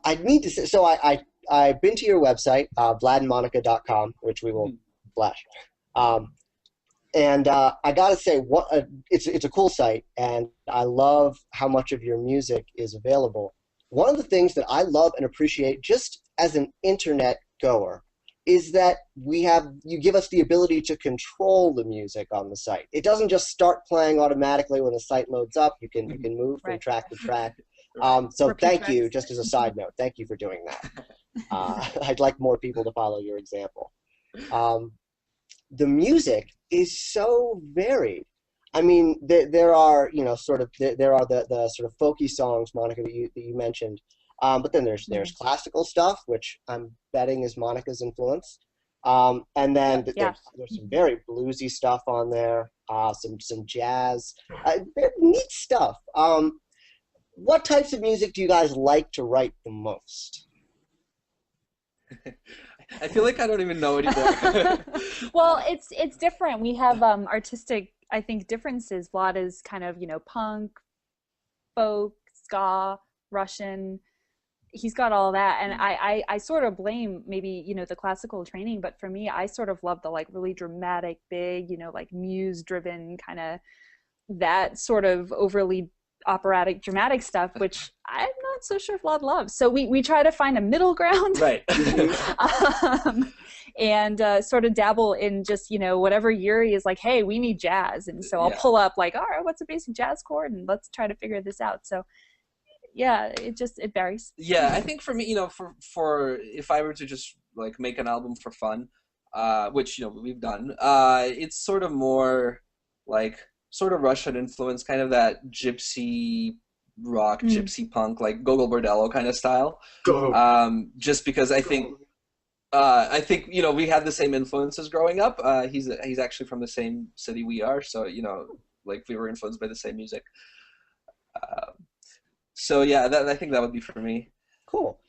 I need to say, so I've been to your website, vladandmonica.com, which we will flash. And I gotta say, it's a cool site, and I love how much of your music is available. One of the things that I love and appreciate, just as an internet goer, is that you give us the ability to control the music on the site. It doesn't just start playing automatically when the site loads up. You can move from track to track. So thank you. Just as a side note, thank you for doing that. I'd like more people to follow your example. The music is so varied. I mean, there are there are the sort of folky songs, Monica, that you mentioned, but then there's classical stuff, which I'm betting is Monica's influence, and then there's some very bluesy stuff on there, some jazz, neat stuff. What types of music do you guys like to write the most? I feel like I don't even know anymore. Well, it's different. We have artistic, I think, differences. Vlad is kind of, punk, folk, ska, Russian. He's got all that, and I sort of blame maybe the classical training, but for me, I sort of love the like really dramatic, big, like muse-driven kind of that sort of overly operatic, dramatic stuff, which I'm not so sure Vlad loves. So we try to find a middle ground, right? And sort of dabble in just whatever Yuri is like, hey, we need jazz, and so I'll pull up like, all right, what's a basic jazz chord, and let's try to figure this out. So yeah, it varies. Yeah, I think for me, for if I were to just like make an album for fun, which we've done, it's sort of more like sort of Russian influence, kind of that gypsy rock, gypsy punk, like Gogol Bordello kind of style. Just because I think we had the same influences growing up. He's actually from the same city we are, so like we were influenced by the same music. So yeah, I think that would be for me. Cool.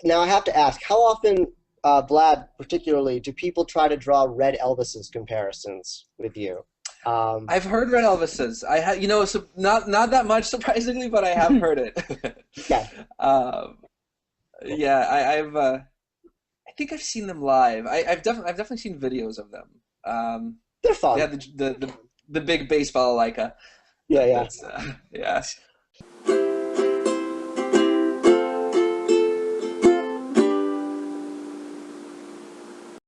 Now I have to ask, how often, Vlad particularly, do people try to draw Red Elvis's comparisons with you? I've heard Red Elvis's. I had, so not that much surprisingly, but I have heard it. Okay. Yeah, I think I've seen them live. I've definitely seen videos of them. They're fun. Yeah, the big baseball Leica. Yeah. Yeah.